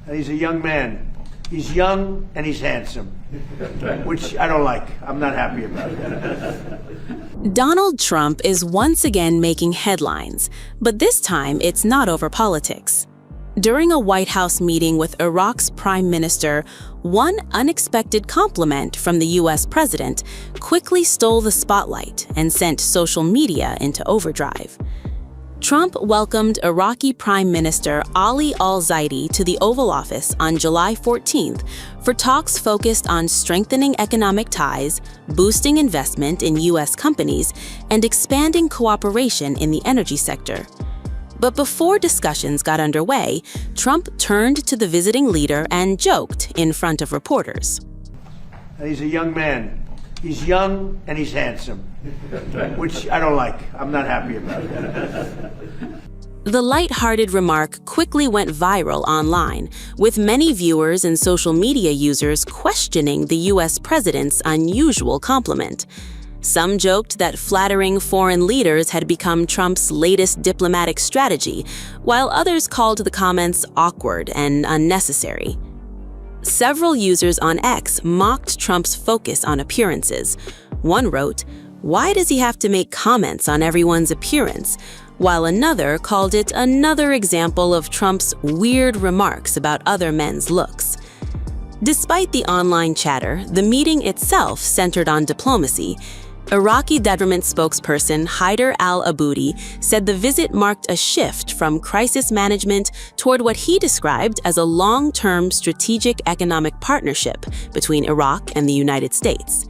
And he's a young man. He's young and he's handsome, which I don't like. I'm not happy about that. Donald Trump is once again making headlines, but this time it's not over politics. During a White House meeting with Iraq's Prime Minister, one unexpected compliment from the U.S. president quickly stole the spotlight and sent social media into overdrive. Trump welcomed Iraqi Prime Minister Ali al-Zaidi to the Oval Office on July 14th for talks focused on strengthening economic ties, boosting investment in U.S. companies, and expanding cooperation in the energy sector. But before discussions got underway, Trump turned to the visiting leader and joked in front of reporters. He's a young man. He's young and he's handsome, which I don't like. I'm not happy about that. The light-hearted remark quickly went viral online, with many viewers and social media users questioning the U.S. president's unusual compliment. Some joked that flattering foreign leaders had become Trump's latest diplomatic strategy, while others called the comments awkward and unnecessary. Several users on X mocked Trump's focus on appearances. One wrote, "Why does he have to make comments on everyone's appearance?" While another called it another example of Trump's weird remarks about other men's looks. Despite the online chatter, the meeting itself centered on diplomacy. Iraqi government spokesperson Haider al-Aboudi said the visit marked a shift from crisis management toward what he described as a long-term strategic economic partnership between Iraq and the United States.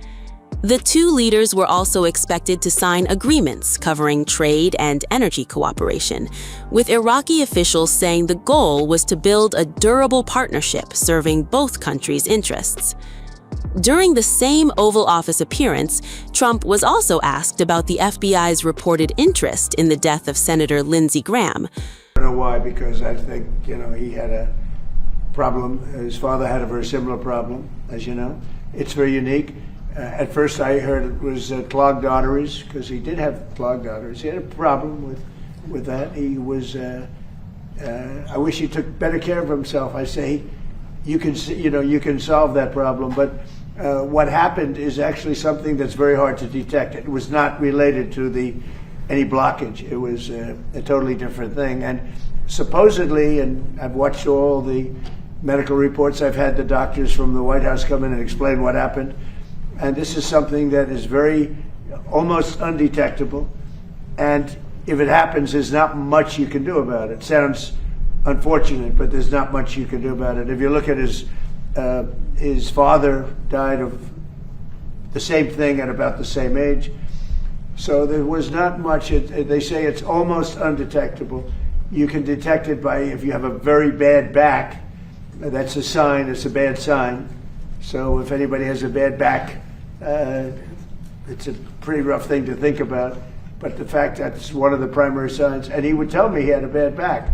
The two leaders were also expected to sign agreements covering trade and energy cooperation, with Iraqi officials saying the goal was to build a durable partnership serving both countries' interests. During the same Oval Office appearance, Trump was also asked about the FBI's reported interest in the death of Senator Lindsey Graham. I don't know why, because I think, he had a problem. His father had a very similar problem, as you know. It's very unique. At first I heard it was clogged arteries, because he did have clogged arteries. He had a problem with that. He was, I wish he took better care of himself. I say, you can solve that problem, but what happened is actually something that's very hard to detect. It was not related to any blockage. It was a totally different thing. And supposedly, and I've watched all the medical reports, I've had the doctors from the White House come in and explain what happened. And this is something that is almost undetectable. And if it happens, there's not much you can do about it. Sounds unfortunate, but there's not much you can do about it. If you look at his father died of the same thing at about the same age. So there was not much. They say it's almost undetectable. You can detect it by if you have a very bad back. That's a sign. It's a bad sign. So if anybody has a bad back, it's a pretty rough thing to think about. But the fact that's one of the primary signs. And he would tell me he had a bad back.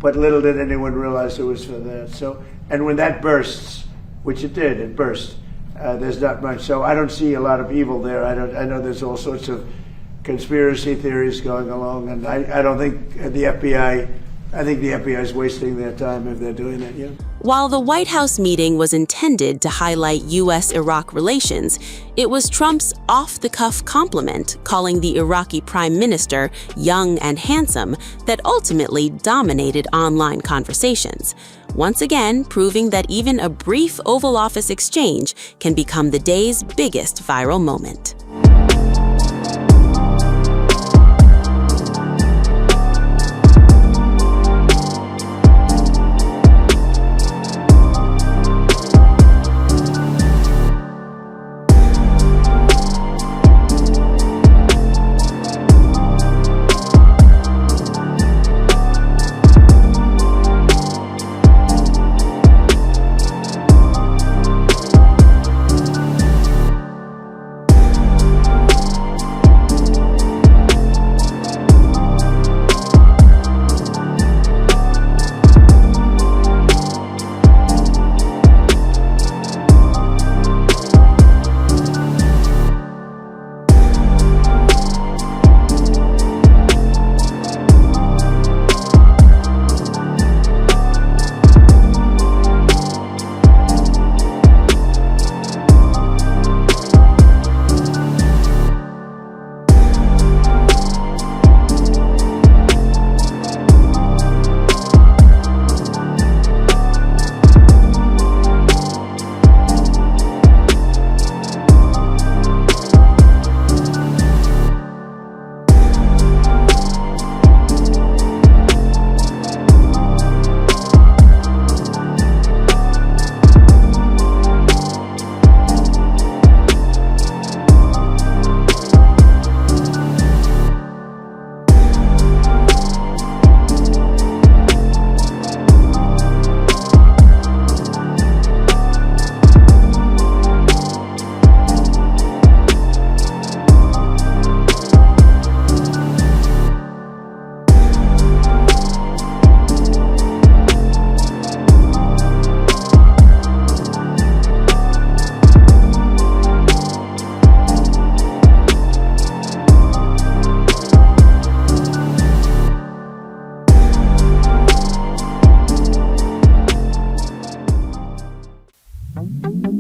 But little did anyone realize it was for that. So, and when that bursts, which it did, it burst. There's not much. So I don't see a lot of evil there. I know there's all sorts of conspiracy theories going along, and I don't think the FBI. I think the FBI is wasting their time if they're doing that. Yeah. While the White House meeting was intended to highlight U.S.-Iraq relations, it was Trump's off-the-cuff compliment calling the Iraqi Prime Minister young and handsome that ultimately dominated online conversations, once again proving that even a brief Oval Office exchange can become the day's biggest viral moment. you.